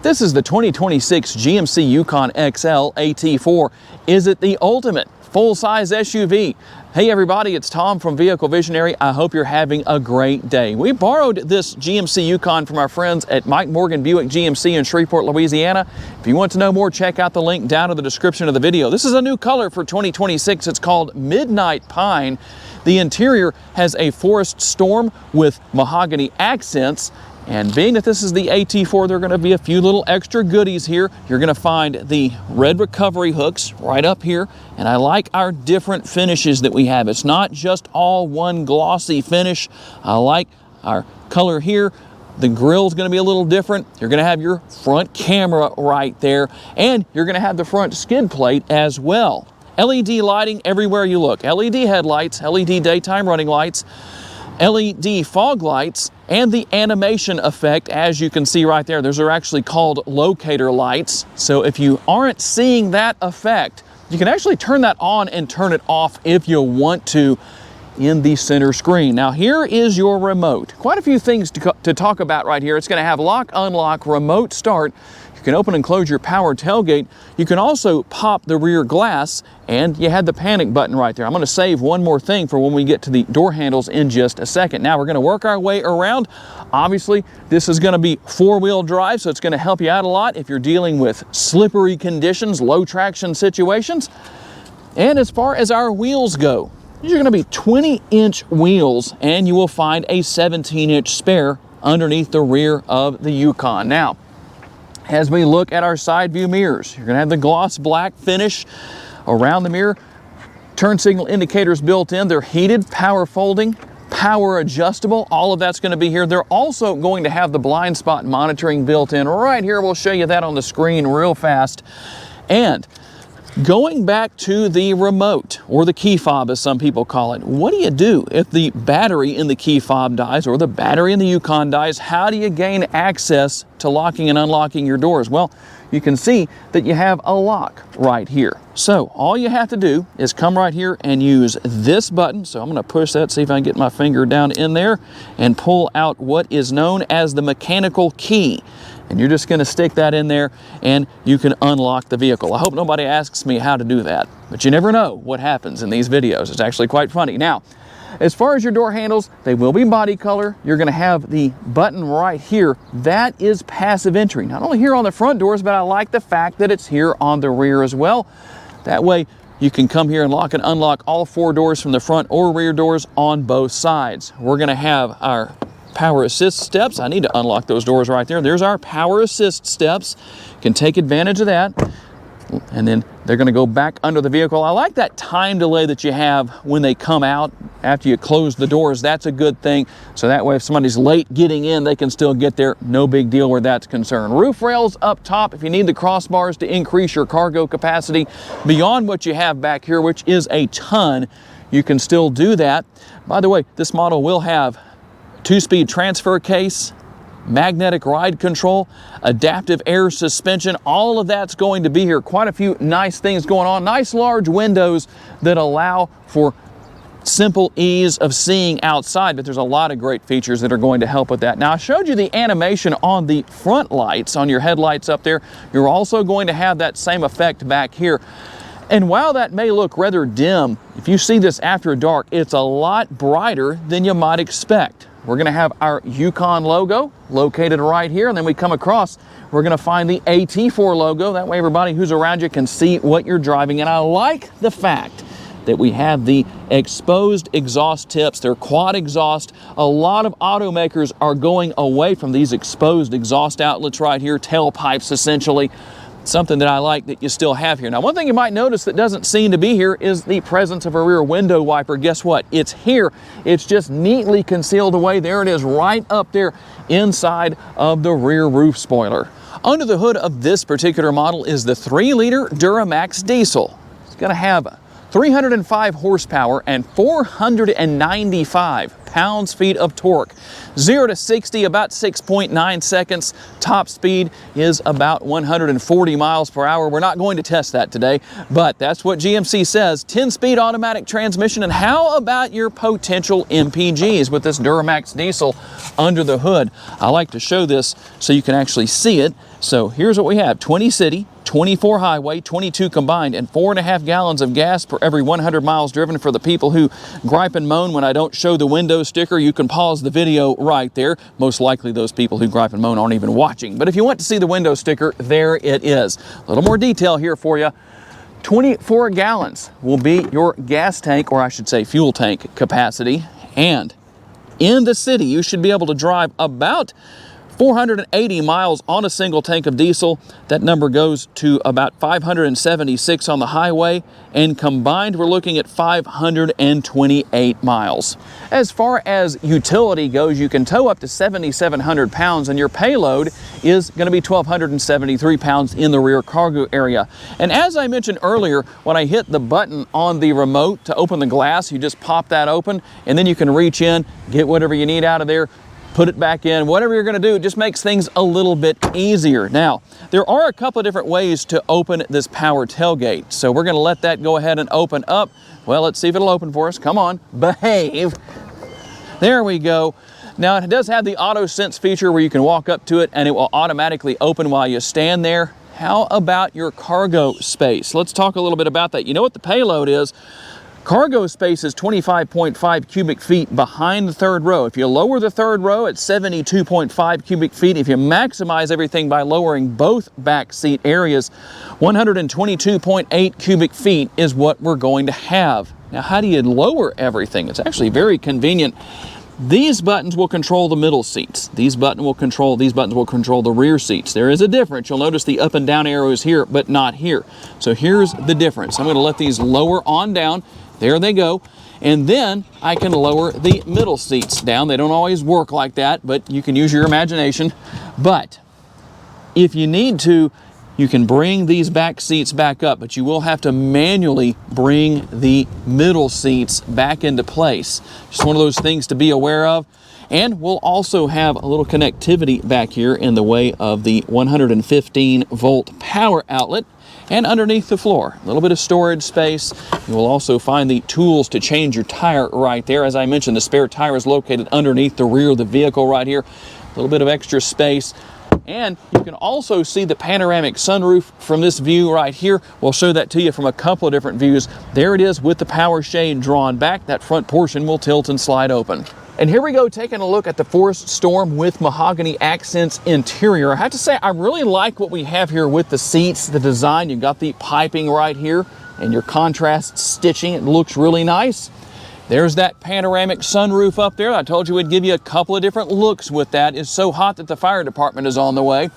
This is the 2026 GMC Yukon XL AT4. Is it the ultimate full-size SUV? Hey everybody, it's Tom from Vehicle Visionary. I hope you're having a great day. We borrowed this GMC Yukon from our friends at Mike Morgan Buick GMC in Shreveport, Louisiana. If you want to know more, check out the link down in the description of the video. This is a new color for 2026. It's called Midnight Pine. The interior has a forest storm with mahogany accents. And being that this is the AT4, there are going to be a few little extra goodies here. You're going to find the red recovery hooks right up here. And I like our different finishes that we have. It's not just all one glossy finish. I like our color here. The grille is going to be a little different. You're going to have your front camera right there. And you're going to have the front skid plate as well. LED lighting everywhere you look. LED headlights, LED daytime running lights, LED fog lights, and the animation effect, as you can see right there. Those are actually called locator lights. So if you aren't seeing that effect, you can actually turn that on and turn it off if you want to in the center screen. Now here is your remote. Quite a few things to talk about right here. It's going to have lock, unlock, remote start. You can open and close your power tailgate. You can also pop the rear glass, and you had the panic button right there. I'm going to save one more thing for when we get to the door handles in just a second. Now we're going to work our way around. Obviously, this is going to be four-wheel drive, so it's going to help you out a lot if you're dealing with slippery conditions, low traction situations. And as far as our wheels go, these are going to be 20-inch wheels, and you will find a 17-inch spare underneath the rear of the Yukon. Now, as we look at our side view mirrors, you're going to have the gloss black finish around the mirror. Turn signal indicators built in. They're heated, power folding, power adjustable. All of that's going to be here. They're also going to have the blind spot monitoring built in right here. We'll show you that on the screen real fast. And going back to the remote, or the key fob as some people call it, what do you do if the battery in the key fob dies or the battery in the Yukon dies? How do you gain access to locking and unlocking your doors? Well, you can see that you have a lock right here. So all you have to do is come right here and use this button. So I'm going to push that, see if I can get my finger down in there and pull out what is known as the mechanical key. And you're just going to stick that in there and you can unlock the vehicle. I hope nobody asks me how to do that, but you never know what happens in these videos. It's actually quite funny. Now, as far as your door handles, they will be body color. You're going to have the button right here. That is passive entry. Not only here on the front doors, but I like the fact that it's here on the rear as well. That way you can come here and lock and unlock all four doors from the front or rear doors on both sides. We're going to have our power assist steps. I need to unlock those doors right there. There's our power assist steps. You can take advantage of that. And then they're going to go back under the vehicle. I like that time delay that you have when they come out after you close the doors. That's a good thing. So that way if somebody's late getting in, they can still get there. No big deal where that's concerned. Roof rails up top. If you need the crossbars to increase your cargo capacity beyond what you have back here, which is a ton, you can still do that. By the way, this model will have 2-speed transfer case, magnetic ride control, adaptive air suspension. All of that's going to be here. Quite a few nice things going on. Nice large windows that allow for simple ease of seeing outside, but there's a lot of great features that are going to help with that. Now, I showed you the animation on the front lights, on your headlights up there. You're also going to have that same effect back here. And while that may look rather dim, if you see this after dark, it's a lot brighter than you might expect. We're going to have our Yukon logo located right here, and then we come across, we're going to find the AT4 logo. That way everybody who's around you can see what you're driving. And I like the fact that we have the exposed exhaust tips. They're quad exhaust. A lot of automakers are going away from these exposed exhaust outlets right here, tailpipes essentially. Something that I like that you still have here. Now, one thing you might notice that doesn't seem to be here is the presence of a rear window wiper. Guess what? It's here. It's just neatly concealed away. There it is right up there inside of the rear roof spoiler. Under the hood of this particular model is the 3-liter Duramax diesel. It's going to have 305 horsepower and 495 pounds-feet of torque. 0 to 60 about 6.9 seconds. Top speed is about 140 miles per hour. We're not going to test that today, but that's what GMC says. 10-speed automatic transmission. And how about your potential MPGs with this Duramax diesel under the hood? I like to show this so you can actually see it. So here's what we have: 20 city, 24 highway, 22 combined, and 4.5 gallons of gas per every 100 miles driven. For the people who gripe and moan when I don't show the window sticker, you can pause the video right there. Most likely those people who gripe and moan aren't even watching. But if you want to see the window sticker, there it is. A little more detail here for you. 24 gallons will be your gas tank, or I should say fuel tank capacity. And in the city, you should be able to drive about 480 miles on a single tank of diesel. That number goes to about 576 on the highway, and combined we're looking at 528 miles. As far as utility goes, you can tow up to 7,700 pounds, and your payload is going to be 1,273 pounds in the rear cargo area. And as I mentioned earlier, when I hit the button on the remote to open the glass, you just pop that open, and then you can reach in, get whatever you need out of there, put it back in. Whatever you're going to do, it just makes things a little bit easier. Now, there are a couple of different ways to open this power tailgate. So we're going to let that go ahead and open up. Well, let's see if it'll open for us. Come on, behave. There we go. Now, it does have the auto sense feature where you can walk up to it and it will automatically open while you stand there. How about your cargo space? Let's talk a little bit about that. You know what the payload is? Cargo space is 25.5 cubic feet behind the third row. If you lower the third row, it's 72.5 cubic feet. If you maximize everything by lowering both back seat areas, 122.8 cubic feet is what we're going to have. Now, how do you lower everything? It's actually very convenient. These buttons will control the middle seats. These buttons will control the rear seats. There is a difference. You'll notice the up and down arrows here, but not here. So here's the difference. I'm going to let these lower on down. There they go. And then I can lower the middle seats down. They don't always work like that, but you can use your imagination. But if you need to, you can bring these back seats back up, but you will have to manually bring the middle seats back into place. Just one of those things to be aware of. And we'll also have a little connectivity back here in the way of the 115 volt power outlet. And underneath the floor, a little bit of storage space. You will also find the tools to change your tire right there. As I mentioned, the spare tire is located underneath the rear of the vehicle right here. A little bit of extra space. And you can also see the panoramic sunroof from this view right here. We'll show that to you from a couple of different views. There it is with the power shade drawn back. That front portion will tilt and slide open. And here we go, taking a look at the Forest Storm with mahogany accents interior. I have to say, I really like what we have here with the seats, the design. You've got the piping right here and your contrast stitching. It looks really nice. There's that panoramic sunroof up there. I told you we'd give you a couple of different looks with that. It's so hot that the fire department is on the way.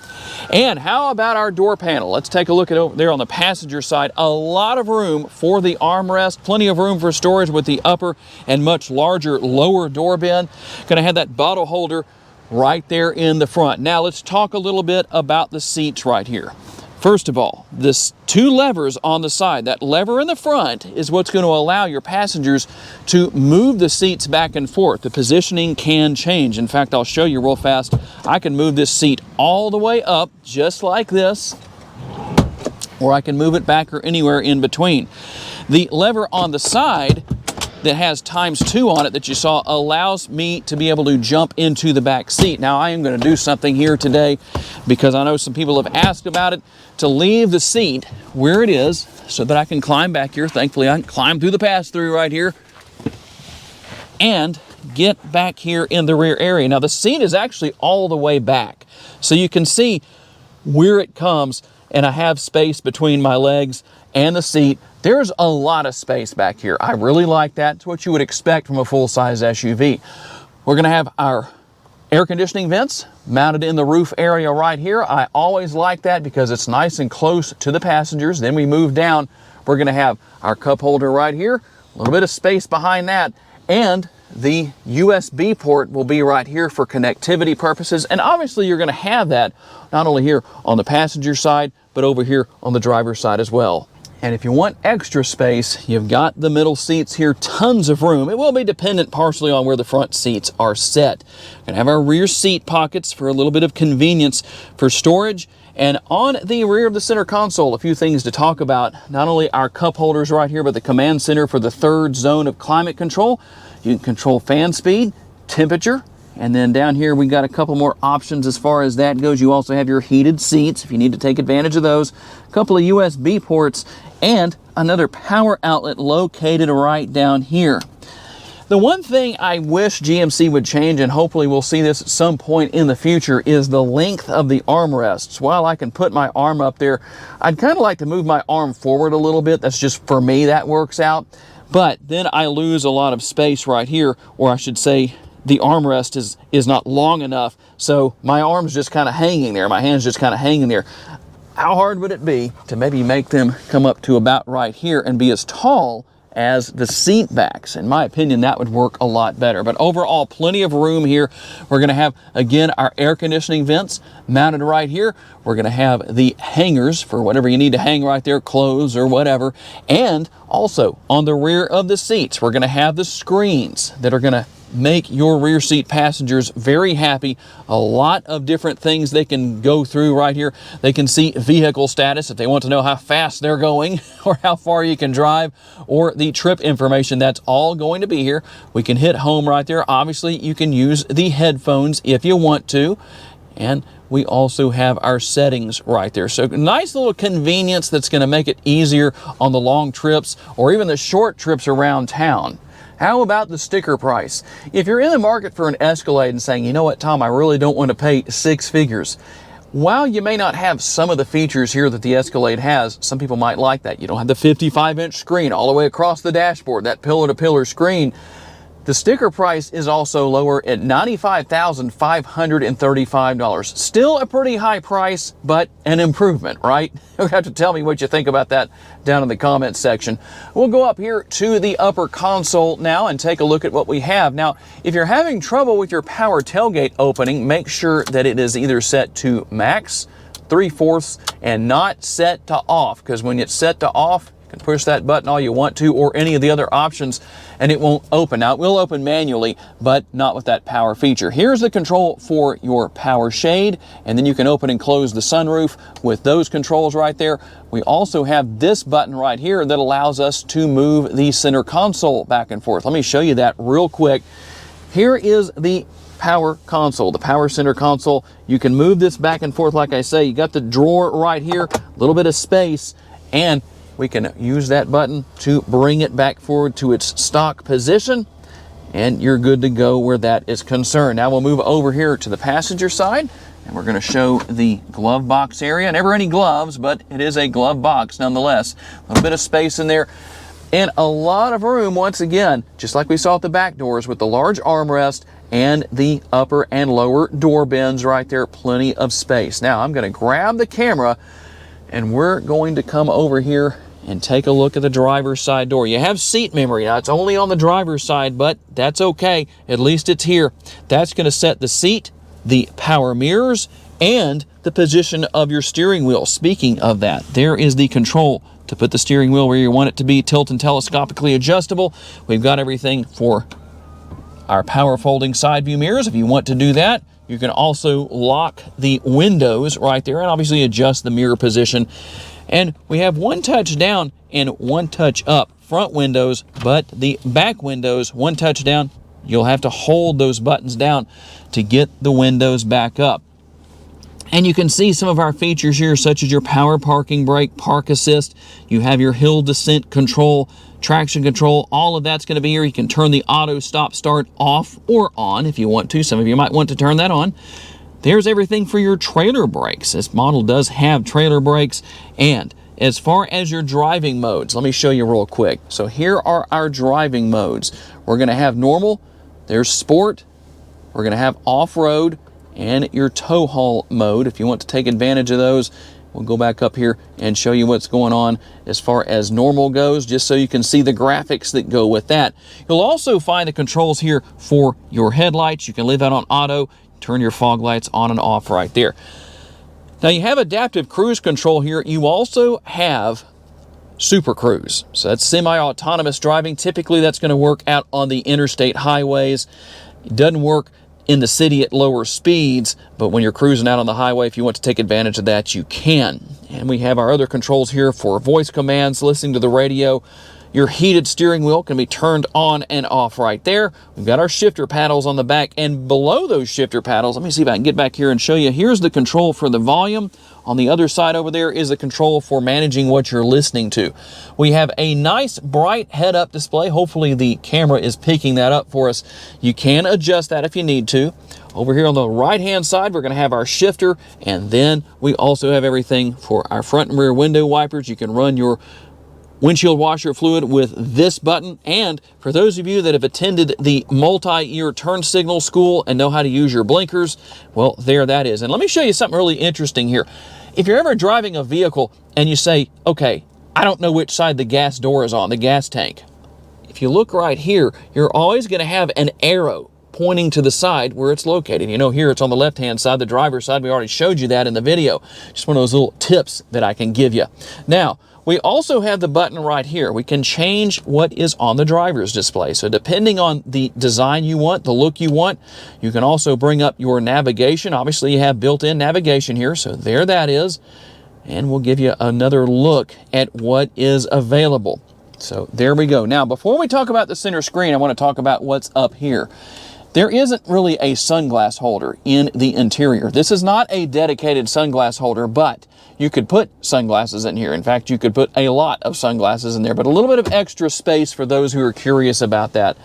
And how about our door panel? Let's take a look at over there on the passenger side. A lot of room for the armrest, plenty of room for storage with the upper and much larger lower door bin. Gonna have that bottle holder right there in the front. Now let's talk a little bit about the seats right here. First of all, this two levers on the side, that lever in the front is what's going to allow your passengers to move the seats back and forth. The positioning can change. In fact, I'll show you real fast. I can move this seat all the way up just like this, or I can move it back or anywhere in between. The lever on the side that has ×2 on it that you saw allows me to be able to jump into the back seat. Now I am going to do something here today because I know some people have asked about it, to leave the seat where it is so that I can climb back here. Thankfully I can climb through the pass-through right here and get back here in the rear area. Now the seat is actually all the way back, so you can see where it comes, and I have space between my legs and the seat. There's a lot of space back here. I really like that. It's what you would expect from a full-size SUV. We're going to have our air conditioning vents mounted in the roof area right here. I always like that because it's nice and close to the passengers. Then we move down. We're going to have our cup holder right here, a little bit of space behind that, and the USB port will be right here for connectivity purposes. And obviously you're going to have that not only here on the passenger side, but over here on the driver's side as well. And if you want extra space, you've got the middle seats here, tons of room. It will be dependent partially on where the front seats are set. We're gonna have our rear seat pockets for a little bit of convenience for storage. And on the rear of the center console, a few things to talk about. Not only our cup holders right here, but the command center for the third zone of climate control. You can control fan speed, temperature, and then down here we got a couple more options as far as that goes. You also have your heated seats if you need to take advantage of those. A couple of USB ports and another power outlet located right down here. The one thing I wish GMC would change, and hopefully we'll see this at some point in the future, is the length of the armrests. While I can put my arm up there, I'd kind of like to move my arm forward a little bit. That's just for me, that works out. But then I lose a lot of space right here, or I should say the armrest is not long enough, so my arm's just kind of hanging there. My hand's just kind of hanging there. How hard would it be to maybe make them come up to about right here and be as tall as the seat backs? In my opinion, that would work a lot better. But overall, plenty of room here. We're going to have, again, our air conditioning vents mounted right here. We're going to have the hangers for whatever you need to hang right there, clothes or whatever. And also on the rear of the seats, we're going to have the screens that are going to make your rear seat passengers very happy. A lot of different things they can go through right here. They can see vehicle status if they want to know how fast they're going or how far you can drive, or the trip information. That's all going to be here. We can hit home right there. Obviously, you can use the headphones if you want to. And we also have our settings right there. So nice little convenience that's going to make it easier on the long trips or even the short trips around town. How about the sticker price? If you're in the market for an Escalade and saying, you know what, Tom, I really don't want to pay six figures. While you may not have some of the features here that the Escalade has, some people might like that. You don't have the 55-inch screen all the way across the dashboard, that pillar-to-pillar screen. The sticker price is also lower at $95,535. Still a pretty high price, but an improvement, right? You'll have to tell me what you think about that down in the comments section. We'll go up here to the upper console now and take a look at what we have. Now, if you're having trouble with your power tailgate opening, make sure that it is either set to max, 3/4, and not set to off, because when it's set to off, you can push that button all you want to, or any of the other options, and it won't open. Now, it will open manually, but not with that power feature. Here's the control for your power shade, and then you can open and close the sunroof with those controls right there. We also have this button right here that allows us to move the center console back and forth. Let me show you that real quick. Here is the power console, the power center console. You can move this back and forth. Like I say, you got the drawer right here, a little bit of space, and we can use that button to bring it back forward to its stock position, and you're good to go where that is concerned. Now we'll move over here to the passenger side, and we're going to show the glove box area. Never any gloves, but it is a glove box nonetheless. A little bit of space in there, and a lot of room once again, just like we saw at the back doors with the large armrest and the upper and lower door bins right there. Plenty of space. Now I'm going to grab the camera, and we're going to come over here and take a look at the driver's side door. You have seat memory. Now, it's only on the driver's side, but that's okay. At least it's here. That's going to set the seat, the power mirrors, and the position of your steering wheel. Speaking of that, there is the control to put the steering wheel where you want it to be, tilt and telescopically adjustable. We've got everything for our power folding side view mirrors if you want to do that. You can also lock the windows right there and obviously adjust the mirror position. And we have one touch down and one touch up front windows, but the back windows, one touch down, you'll have to hold those buttons down to get the windows back up. And you can see some of our features here, such as your power parking brake, park assist. You have your hill descent control, traction control. All of that's going to be here. You can turn the auto stop start off or on if you want to. Some of you might want to turn that on. There's everything for your trailer brakes. This model does have trailer brakes. And as far as your driving modes, let me show you real quick. So here are our driving modes. We're going to have normal, there's sport, we're going to have off-road, and your tow haul mode. If you want to take advantage of those, we'll go back up here and show you what's going on as far as normal goes, just so you can see the graphics that go with that. You'll also find the controls here for your headlights. You can leave that on auto, turn your fog lights on and off right there. Now you have adaptive cruise control here. You also have Super Cruise. So that's semi-autonomous driving. Typically that's going to work out on the interstate highways. It doesn't work in the city at lower speeds, but when you're cruising out on the highway, if you want to take advantage of that, you can. And we have our other controls here for voice commands, listening to the radio. Your heated steering wheel can be turned on and off right there. We've got our shifter paddles on the back, and below those shifter paddles, let me see if I can get back here and show you. Here's the control for the volume. On the other side over there is the control for managing what you're listening to. We have a nice bright head-up display. Hopefully the camera is picking that up for us. You can adjust that if you need to. Over here on the right-hand side, we're going to have our shifter, and then we also have everything for our front and rear window wipers. You can run your windshield washer fluid with this button. And for those of you that have attended the multi-year turn signal school and know how to use your blinkers, well, there that is. And let me show you something really interesting here. If you're ever driving a vehicle and you say, okay, I don't know which side the gas door is on, the gas tank. If you look right here, you're always going to have an arrow pointing to the side where it's located. You know, here it's on the left-hand side, the driver's side. We already showed you that in the video. Just one of those little tips that I can give you. Now, we also have the button right here. We can change what is on the driver's display. So depending on the design you want, the look you want, you can also bring up your navigation. Obviously, you have built-in navigation here, so there that is. And we'll give you another look at what is available. So there we go. Now, before we talk about the center screen, I want to talk about what's up here. There isn't really a sunglass holder in the interior. This is not a dedicated sunglass holder, but you could put sunglasses in here. In fact, you could put a lot of sunglasses in there, but a little bit of extra space for those who are curious about that.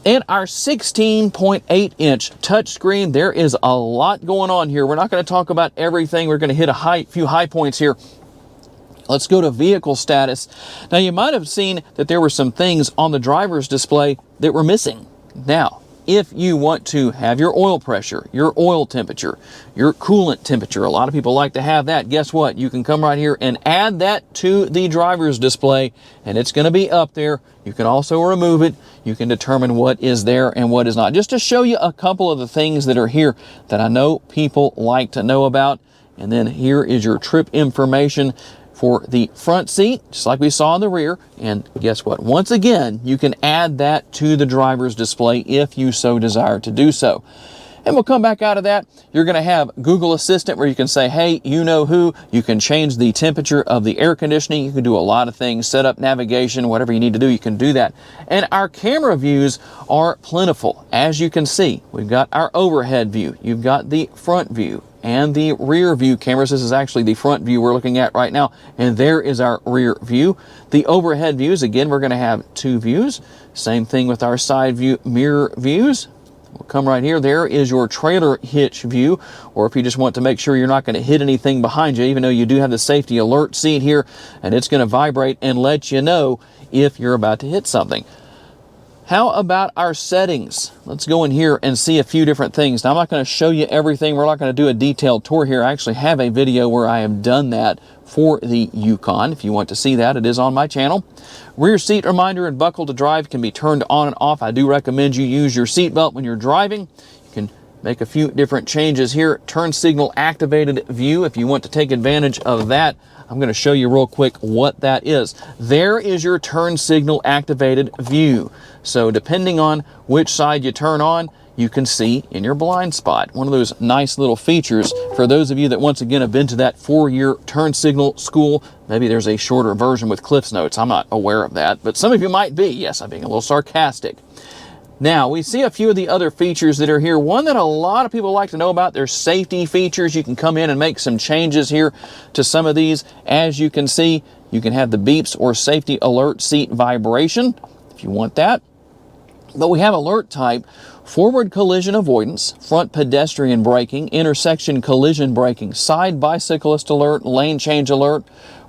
And our 16.8-inch touchscreen, there is a lot going on here. We're not going to talk about everything. We're going to hit a few high points here. Let's go to vehicle status. Now, you might have seen that there were some things on the driver's display that were missing. Now, if you want to have your oil pressure, your oil temperature, your coolant temperature, a lot of people like to have that. Guess what? You can come right here and add that to the driver's display, and it's going to be up there. You can also remove it. You can determine what is there and what is not. Just to show you a couple of the things that are here that I know people like to know about. And then here is your trip information for the front seat, just like we saw in the rear. And guess what? Once again, you can add that to the driver's display if you so desire to do so. And we'll come back out of that. You're going to have Google Assistant where you can say, hey, you know who. You can change the temperature of the air conditioning. You can do a lot of things, set up navigation, whatever you need to do, you can do that. And our camera views are plentiful. As you can see, we've got our overhead view. You've got the front view and the rear view cameras. This is actually the front view we're looking at right now, and there is our rear view. The overhead views, again, we're going to have two views. Same thing with our side view mirror views. We'll come right here. There is your trailer hitch view, or if you just want to make sure you're not going to hit anything behind you, even though you do have the safety alert seat here, and it's going to vibrate and let you know if you're about to hit something. How about our settings? Let's go in here and see a few different things. Now, I'm not going to show you everything. We're not going to do a detailed tour here. I actually have a video where I have done that for the Yukon. If you want to see that, it is on my channel. Rear seat reminder and buckle to drive can be turned on and off. I do recommend you use your seatbelt when you're driving. You can make a few different changes here. Turn signal activated view if you want to take advantage of that. I'm going to show you real quick what that is. There is your turn signal activated view. So depending on which side you turn on, you can see in your blind spot. One of those nice little features for those of you that once again have been to that 4-year turn signal school. Maybe there's a shorter version with Cliff's Notes. I'm not aware of that, but some of you might be. Yes, I'm being a little sarcastic. Now, we see a few of the other features that are here. One that a lot of people like to know about, there's safety features. You can come in and make some changes here to some of these. As you can see, you can have the beeps or safety alert seat vibration if you want that. But we have alert type: forward collision avoidance, front pedestrian braking, intersection collision braking, side bicyclist alert, lane change alert,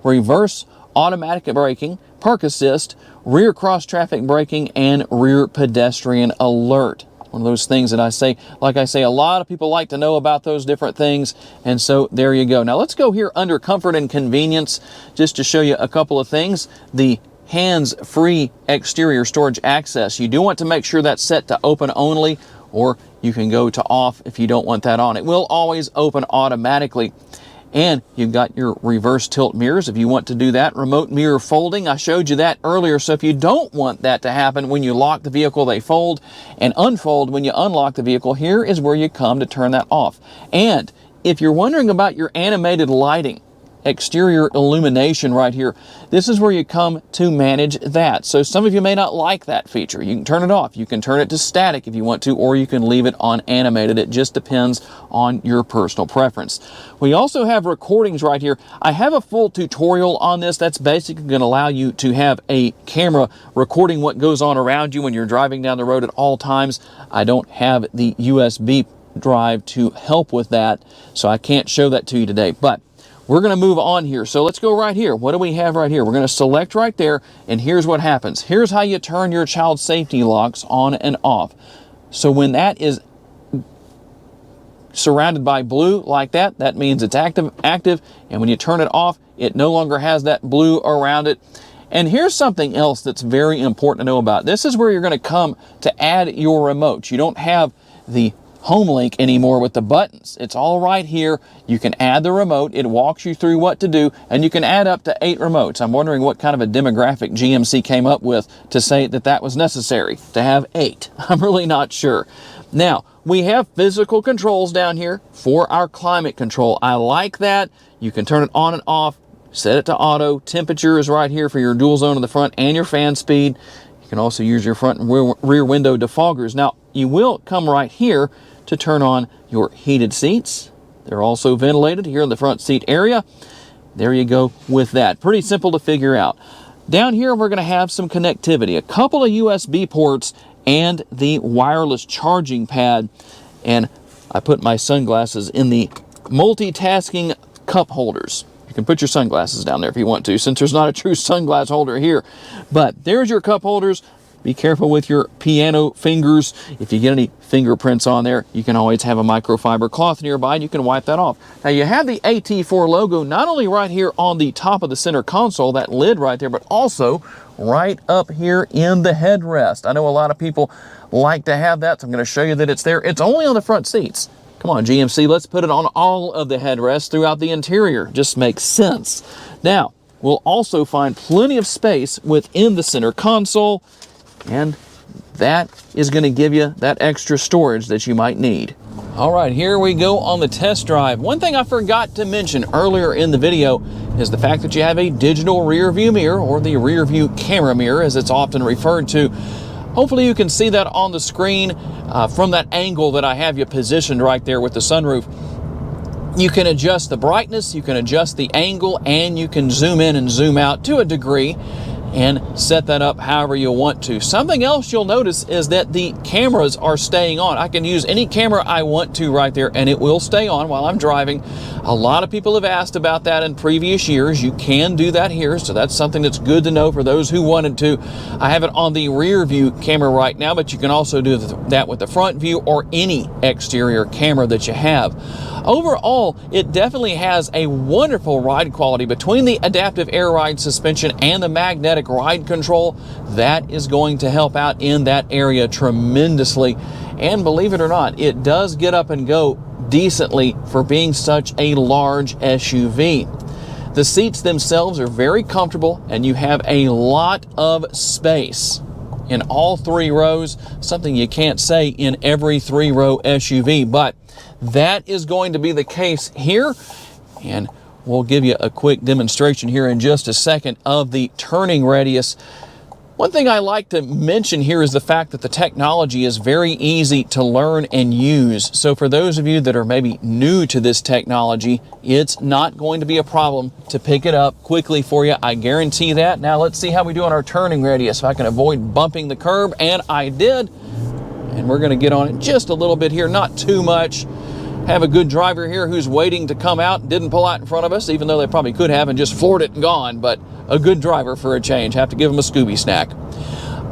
reverse automatic braking, park assist, rear cross traffic braking, and rear pedestrian alert. One of those things that I say, like I say, a lot of people like to know about those different things. And so there you go. Now let's go here under comfort and convenience just to show you a couple of things. The hands-free exterior storage access. You do want to make sure that's set to open only, or you can go to off if you don't want that on. It will always open automatically. And you've got your reverse tilt mirrors if you want to do that. Remote mirror folding, I showed you that earlier. So if you don't want that to happen when you lock the vehicle, they fold and unfold when you unlock the vehicle. Here is where you come to turn that off. And if you're wondering about your animated lighting, exterior illumination right here, this is where you come to manage that. So some of you may not like that feature. You can turn it off. You can turn it to static if you want to, or you can leave it on animated. It just depends on your personal preference. We also have recordings right here. I have a full tutorial on this. That's basically going to allow you to have a camera recording what goes on around you when you're driving down the road at all times. I don't have the USB drive to help with that, so I can't show that to you today, but we're going to move on here. So let's go right here. What do we have right here? We're going to select right there, and here's what happens. Here's how you turn your child safety locks on and off. So when that is surrounded by blue like that, that means it's active, and when you turn it off, it no longer has that blue around it. And here's something else that's very important to know about. This is where you're going to come to add your remote. You don't have the home link anymore with the buttons. It's all right here. You can add the remote. It walks you through what to do, and you can add up to 8 remotes. I'm wondering what kind of a demographic GMC came up with to say that that was necessary to have 8. I'm really not sure. Now, we have physical controls down here for our climate control. I like that. You can turn it on and off, set it to auto. Temperature is right here for your dual zone in the front and your fan speed. You can also use your front and rear window defoggers. Now, you will come right here to turn on your heated seats. They're also ventilated here in the front seat area. There you go with that. Pretty simple to figure out. Down here, we're going to have some connectivity, a couple of USB ports and the wireless charging pad. And I put my sunglasses in the multitasking cup holders. You can put your sunglasses down there if you want to, since there's not a true sunglass holder here. But there's your cup holders. Be careful with your piano fingers. If you get any fingerprints on there, you can always have a microfiber cloth nearby and you can wipe that off. Now you have the AT4 logo not only right here on the top of the center console, that lid right there, but also right up here in the headrest. I know a lot of people like to have that, so I'm going to show you that it's there. It's only on the front seats. Come on, GMC, let's put it on all of the headrests throughout the interior. Just makes sense. Now, we'll also find plenty of space within the center console, and that is going to give you that extra storage that you might need. All right, here we go on the test drive. One thing I forgot to mention earlier in the video is the fact that you have a digital rear view mirror, or the rear view camera mirror as it's often referred to. Hopefully you can see that on the screen from that angle that I have you positioned right there with the sunroof. You can adjust the brightness, you can adjust the angle, and you can zoom in and zoom out to a degree and set that up however you want to. Something else you'll notice is that the cameras are staying on. I can use any camera I want to right there, and it will stay on while I'm driving. A lot of people have asked about that in previous years. You can do that here, so that's something that's good to know for those who wanted to. I have it on the rear view camera right now, but you can also do that with the front view or any exterior camera that you have. Overall, it definitely has a wonderful ride quality between the adaptive air ride suspension and the magnetic ride control. That is going to help out in that area tremendously. And believe it or not, it does get up and go decently for being such a large SUV. The seats themselves are very comfortable, and you have a lot of space in all 3 rows, something you can't say in every 3-row SUV, but that is going to be the case here, and we'll give you a quick demonstration here in just a second of the turning radius. One thing I like to mention here is the fact that the technology is very easy to learn and use. So for those of you that are maybe new to this technology, it's not going to be a problem to pick it up quickly for you. I guarantee that. Now let's see how we do on our turning radius. If I can avoid bumping the curb, and I did. And we're going to get on it just a little bit here, not too much. Have a good driver here who's waiting to come out, didn't pull out in front of us, even though they probably could have and just floored it and gone, but a good driver for a change. Have to give him a Scooby snack.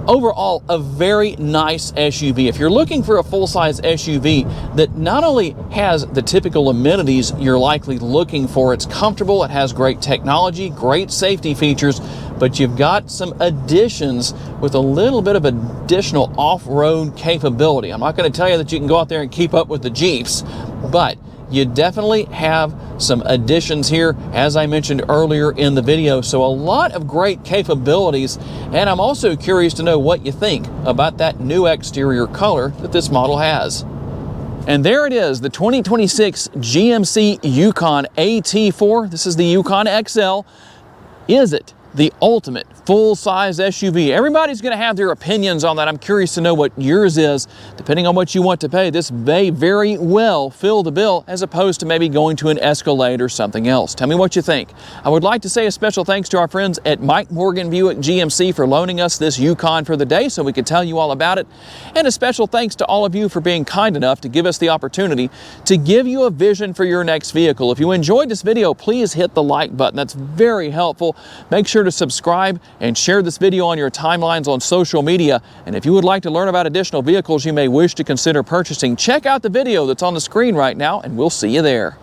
Overall, a very nice SUV. If you're looking for a full-size SUV that not only has the typical amenities you're likely looking for, it's comfortable, it has great technology, great safety features, but you've got some additions with a little bit of additional off-road capability. I'm not going to tell you that you can go out there and keep up with the Jeeps, but you definitely have some additions here, as I mentioned earlier in the video. So a lot of great capabilities, and I'm also curious to know what you think about that new exterior color that this model has. And there it is, the 2026 GMC Yukon AT4. This is the Yukon XL. Is it the ultimate full-size SUV? Everybody's going to have their opinions on that. I'm curious to know what yours is. Depending on what you want to pay, this may very well fill the bill, as opposed to maybe going to an Escalade or something else. Tell me what you think. I would like to say a special thanks to our friends at Mike Morgan Buick GMC for loaning us this Yukon for the day so we could tell you all about it. And a special thanks to all of you for being kind enough to give us the opportunity to give you a vision for your next vehicle. If you enjoyed this video, please hit the like button. That's very helpful. Make sure to subscribe and share this video on your timelines on social media. And if you would like to learn about additional vehicles you may wish to consider purchasing, check out the video that's on the screen right now, and we'll see you there.